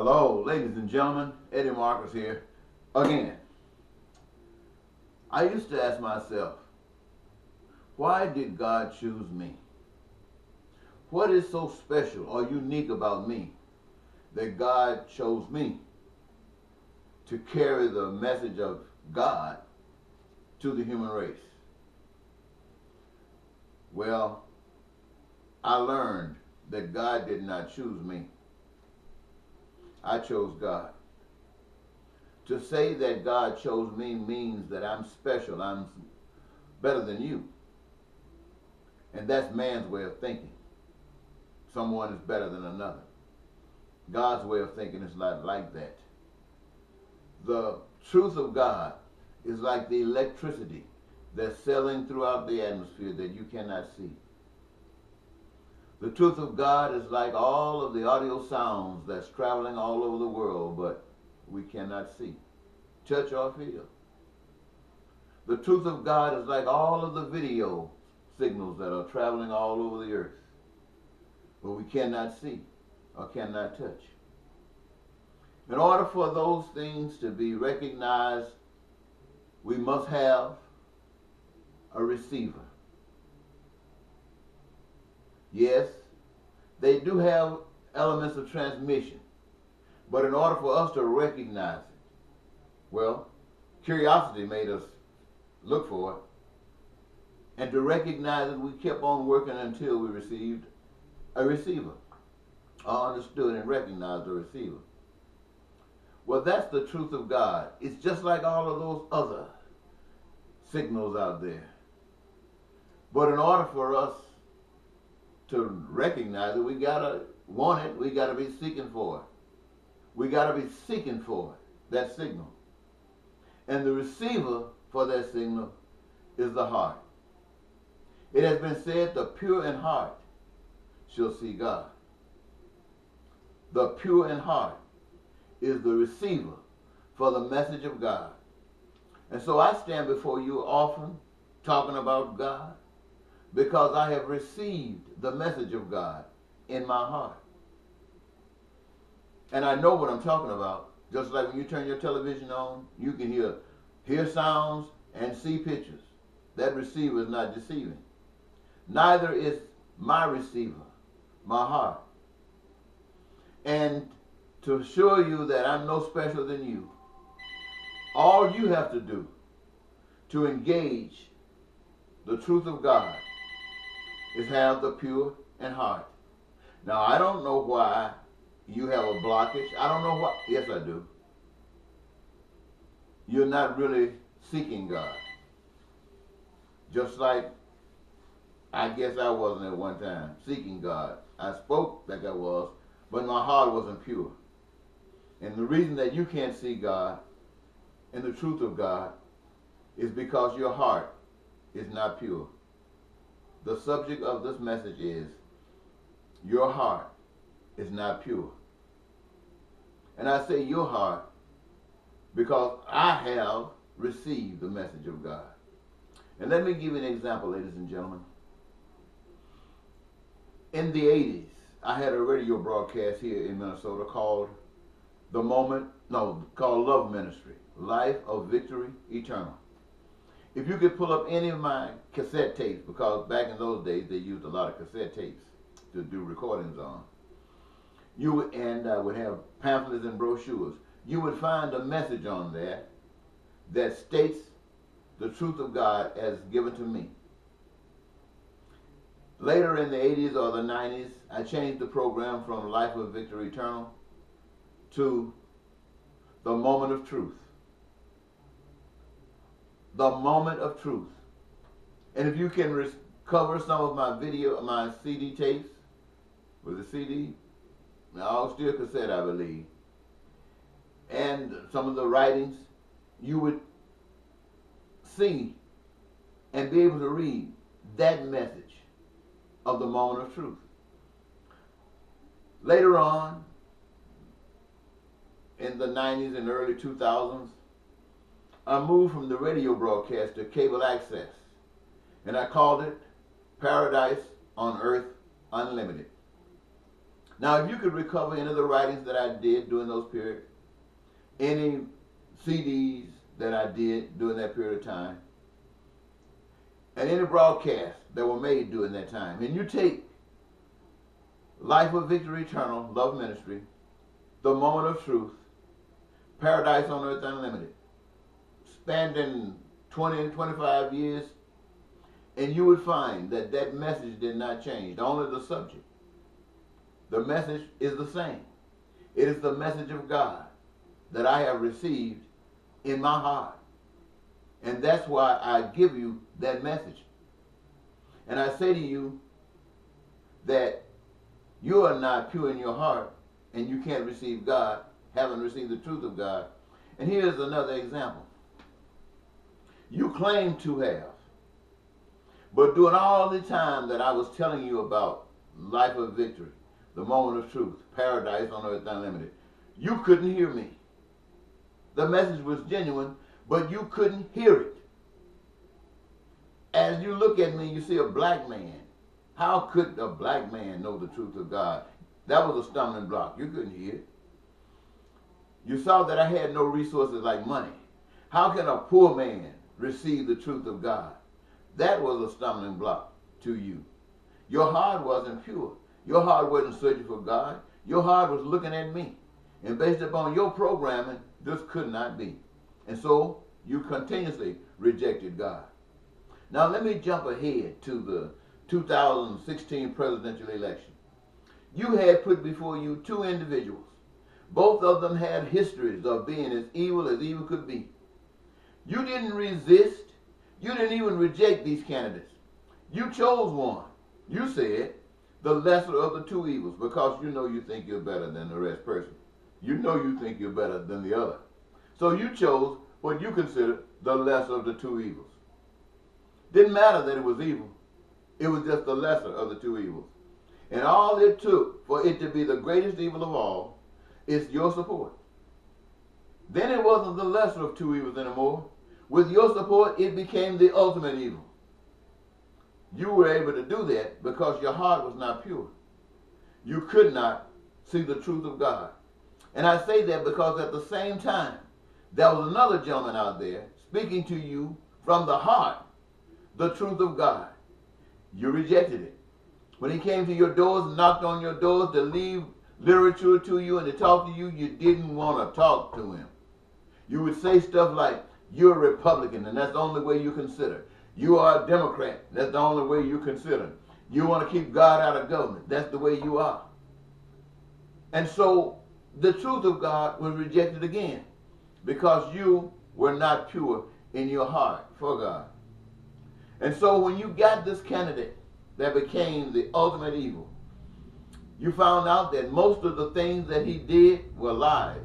Hello, ladies and gentlemen. Eddie Marcus here again. I used to ask myself, why did God choose me? What is so special or unique about me that God chose me to carry the message of God to the human race? Well, I learned that God did not choose me. I chose God. To say that God chose me means that I'm special, I'm better than you. And that's man's way of thinking. Someone is better than another. God's way of thinking is not like that. The truth of God is like the electricity that's sailing throughout the atmosphere that you cannot see. The truth of God is like all of the audio sounds that's traveling all over the world, but we cannot see, touch, or feel. The truth of God is like all of the video signals that are traveling all over the earth, but we cannot see or cannot touch. In order for those things to be recognized, we must have a receiver. Yes, they do have elements of transmission, but in order for us to recognize it, well, curiosity made us look for it, and to recognize it, we kept on working until we received a receiver, or understood and recognized a receiver. Well, that's the truth of God. It's just like all of those other signals out there. But in order for us to recognize it, we gotta want it, we gotta be seeking for it. We gotta be seeking for it, that signal. And the receiver for that signal is the heart. It has been said, the pure in heart shall see God. The pure in heart is the receiver for the message of God. And so I stand before you often talking about God, because I have received the message of God in my heart. And I know what I'm talking about. Just like when you turn your television on, you can hear sounds and see pictures. That receiver is not deceiving. Neither is my receiver, my heart. And to assure you that I'm no special than you, all you have to do to engage the truth of God is have the pure in heart. Now, I don't know why you have a blockage. I don't know why. Yes, I do. You're not really seeking God. Just like I guess I wasn't at one time, seeking God. I spoke like I was, but my heart wasn't pure. And the reason that you can't see God and the truth of God is because your heart is not pure. The subject of this message is, your heart is not pure. And I say your heart because I have received the message of God. And let me give you an example, ladies and gentlemen. In the 80s, I had a radio broadcast here in Minnesota called Love Ministry, Life of Victory Eternal. If you could pull up any of my cassette tapes, because back in those days they used a lot of cassette tapes to do recordings on, I would have pamphlets and brochures. You would find a message on there that states the truth of God as given to me. Later in the 80s or the 90s, I changed the program from Life of Victory Eternal to The Moment of Truth. The Moment of Truth. And if you can recover some of my CD tapes, with a CD, no, still cassette, I believe, and some of the writings, you would see and be able to read that message of the moment of truth. Later on, in the 90s and early 2000s, I moved from the radio broadcast to cable access, and I called it Paradise on Earth Unlimited. Now, if you could recover any of the writings that I did during those periods, any CDs that I did during that period of time, and any broadcasts that were made during that time, and you take Life of Victory Eternal, Love Ministry, The Moment of Truth, Paradise on Earth Unlimited, spanning 20 and 25 years, and you would find that that message did not change, only the subject. The message is the same. It is the message of God that I have received in my heart. And that's why I give you that message. And I say to you that you are not pure in your heart and you can't receive God, haven't received the truth of God. And here's another example. You claim to have. But during all the time that I was telling you about Life of Victory, The Moment of Truth, Paradise on Earth Unlimited, you couldn't hear me. The message was genuine, but you couldn't hear it. As you look at me, you see a black man. How could a black man know the truth of God? That was a stumbling block. You couldn't hear it. You saw that I had no resources like money. How can a poor man receive the truth of God? That was a stumbling block to you. Your heart wasn't pure. Your heart wasn't searching for God. Your heart was looking at me. And based upon your programming, this could not be. And so you continuously rejected God. Now let me jump ahead to the 2016 presidential election. You had put before you two individuals. Both of them had histories of being as evil could be. You didn't resist. You didn't even reject these candidates. You chose one. You said the lesser of the two evils because you know you think you're better than the rest person. You know you think you're better than the other. So you chose what you considered the lesser of the two evils. Didn't matter that it was evil. It was just the lesser of the two evils. And all it took for it to be the greatest evil of all is your support. Then it wasn't the lesser of two evils anymore. With your support, it became the ultimate evil. You were able to do that because your heart was not pure. You could not see the truth of God. And I say that because at the same time, there was another gentleman out there speaking to you from the heart, the truth of God. You rejected it. When he came to your doors and knocked on your doors to leave literature to you and to talk to you, you didn't want to talk to him. You would say stuff like, you're a Republican and that's the only way you consider. You are a Democrat. That's the only way you consider. You want to keep God out of government. That's the way you are. And so the truth of God was rejected again because you were not pure in your heart for God. And so when you got this candidate that became the ultimate evil, you found out that most of the things that he did were lies.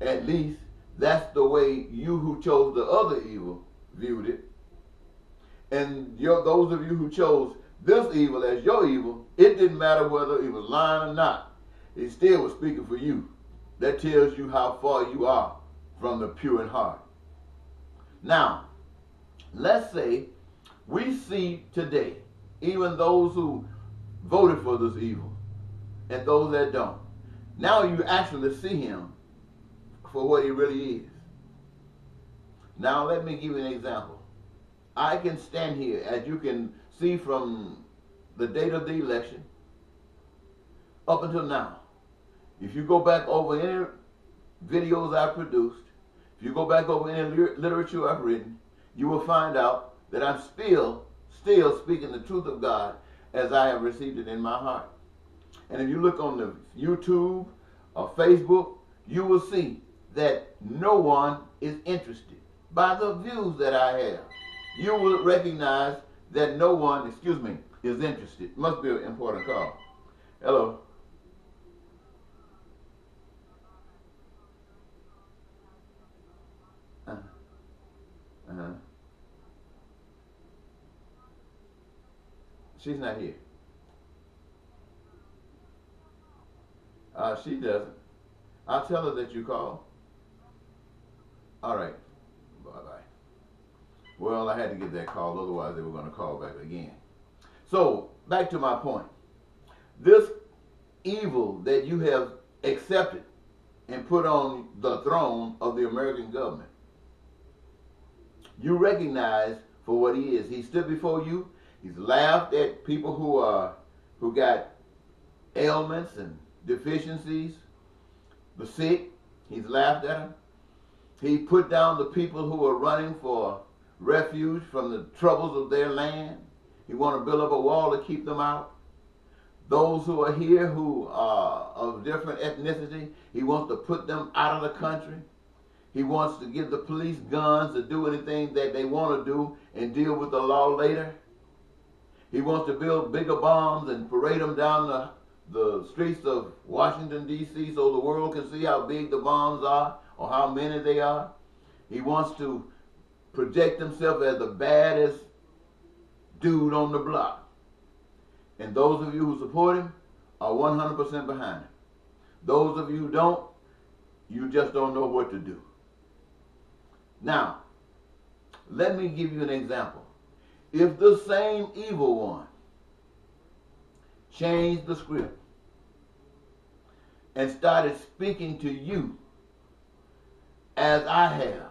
At least that's the way you who chose the other evil viewed it. And those of you who chose this evil as your evil, it didn't matter whether it was lying or not. It still was speaking for you. That tells you how far you are from the pure in heart. Now, let's say we see today, even those who voted for this evil and those that don't. Now you actually see him for what he really is. Now let me give you an example. I can stand here, as you can see from the date of the election up until now. If you go back over any videos I've produced, if you go back over any literature I've written, you will find out that I'm still speaking the truth of God as I have received it in my heart. And if you look on the YouTube or Facebook, you will see that no one is interested. By the views that I have, you will recognize that no one, is interested. Must be an important call. Hello. She's not here. She doesn't. I'll tell her that you called. All right. Bye-bye. Well, I had to get that call, otherwise they were going to call back again. So, back to my point. This evil that you have accepted and put on the throne of the American government. You recognize for what he is. He stood before you. He's laughed at people who got ailments and deficiencies, the sick. He's laughed at them. He put down the people who are running for refuge from the troubles of their land. He wants to build up a wall to keep them out. Those who are here who are of different ethnicity, he wants to put them out of the country. He wants to give the police guns to do anything that they want to do and deal with the law later. He wants to build bigger bombs and parade them down the streets of Washington, D.C. so the world can see how big the bombs are or how many they are. He wants to project himself as the baddest dude on the block. And those of you who support him are 100% behind him. Those of you who don't, you just don't know what to do. Now, let me give you an example. If the same evil one changed the script and started speaking to you as I have,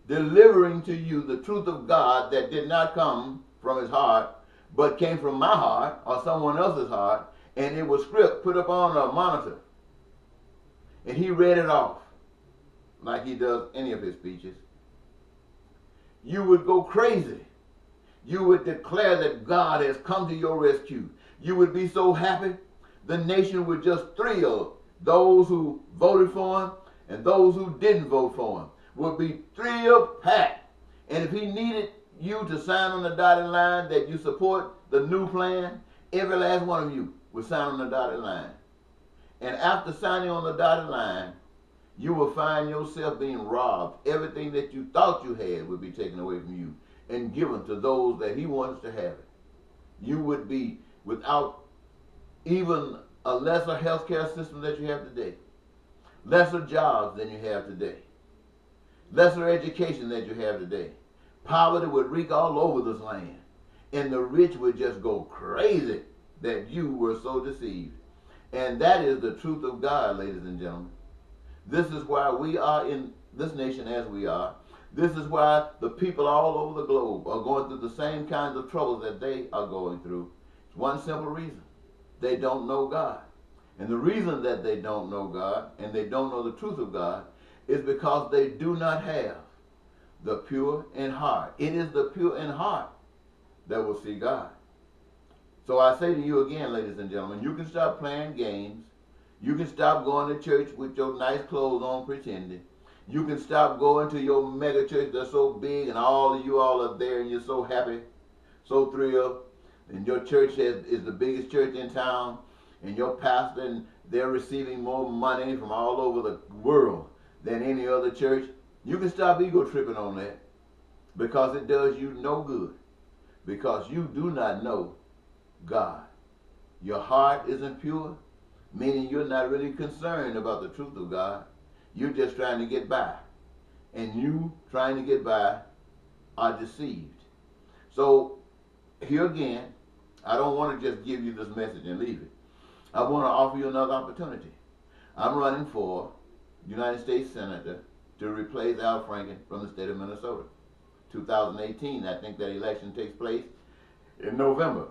delivering to you the truth of God that did not come from his heart, but came from my heart or someone else's heart, and it was script put up on a monitor, and he read it off like he does any of his speeches, you would go crazy. You would declare that God has come to your rescue. You would be so happy. The nation would just thrill. Those who voted for him and those who didn't vote for him would be thrill-packed. And if he needed you to sign on the dotted line that you support the new plan, every last one of you would sign on the dotted line. And after signing on the dotted line, you will find yourself being robbed. Everything that you thought you had would be taken away from you and given to those that he wants to have it. You would be without even a lesser health care system that you have today, lesser jobs than you have today, lesser education that you have today. Poverty would wreak all over this land, and the rich would just go crazy that you were so deceived. And that is the truth of God, ladies and gentlemen. This is why we are in this nation as we are. This is why the people all over the globe are going through the same kinds of troubles that they are going through. It's one simple reason. They don't know God. And the reason that they don't know God and they don't know the truth of God is because they do not have the pure in heart. It is the pure in heart that will see God. So I say to you again, ladies and gentlemen, you can stop playing games. You can stop going to church with your nice clothes on pretending. You can stop going to your mega church that's so big and all of you all are there and you're so happy, so thrilled. And your church is the biggest church in town. And your pastor, and they're receiving more money from all over the world than any other church. You can stop ego tripping on that because it does you no good. Because you do not know God. Your heart isn't pure, meaning you're not really concerned about the truth of God. You're just trying to get by. And you trying to get by are deceived. So here again, I don't want to just give you this message and leave it. I want to offer you another opportunity. I'm running for United States Senator to replace Al Franken from the state of Minnesota. 2018, I think that election takes place in November.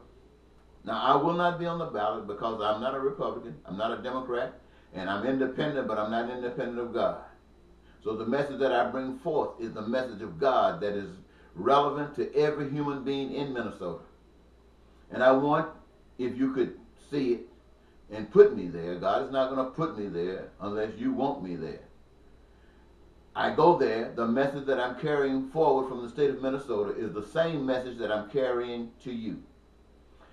Now, I will not be on the ballot because I'm not a Republican, I'm not a Democrat, and I'm independent, but I'm not independent of God. So the message that I bring forth is the message of God that is relevant to every human being in Minnesota. And I want, if you could see it and put me there. God is not going to put me there unless you want me there. I go there. The message that I'm carrying forward from the state of Minnesota is the same message that I'm carrying to you.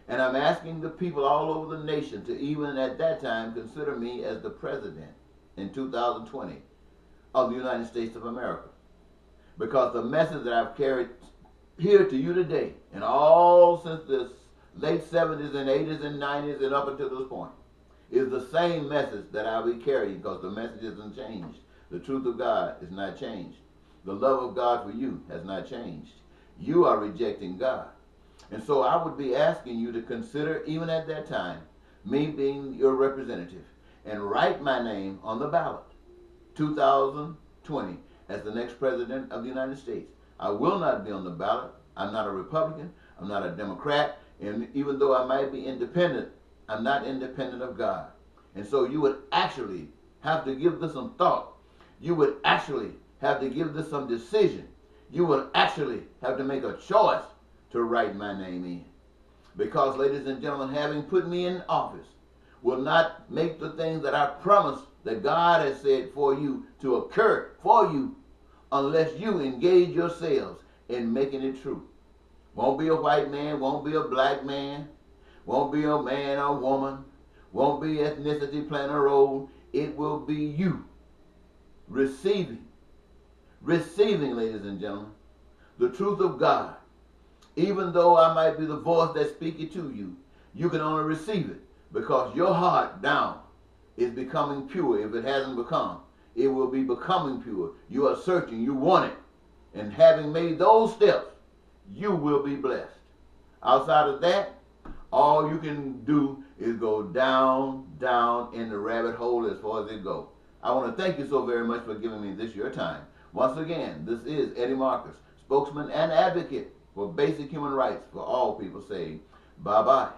And I'm asking the people all over the nation to even at that time consider me as the president in 2020 of the United States of America. Because the message that I've carried here to you today, and all since the late 70s and 80s and 90s and up until this point, is the same message that I'll be carrying because the message hasn't changed. The truth of God is not changed. The love of God for you has not changed. You are rejecting God. And so I would be asking you to consider, even at that time, me being your representative, and write my name on the ballot 2020 as the next president of the United States. I will not be on the ballot. I'm not a Republican. I'm not a Democrat. And even though I might be independent, I'm not independent of God. And so you would actually have to give this some thought. You would actually have to give this some decision. You would actually have to make a choice to write my name in. Because, ladies and gentlemen, having put me in office will not make the things that I promised that God has said for you to occur for you unless you engage yourselves in making it true. Won't be a white man, won't be a black man, won't be a man or woman, won't be ethnicity playing a role. It will be you receiving, ladies and gentlemen, the truth of God. Even though I might be the voice that speaks to you, you can only receive it because your heart down is becoming pure. If it hasn't become, it will be becoming pure. You are searching, you want it. And having made those steps, you will be blessed. Outside of that, all you can do is go down in the rabbit hole as far as it goes. I want to thank you so very much for giving me this your time. Once again, this is Eddie Marcus, spokesman and advocate for basic human rights for all people, saying bye-bye.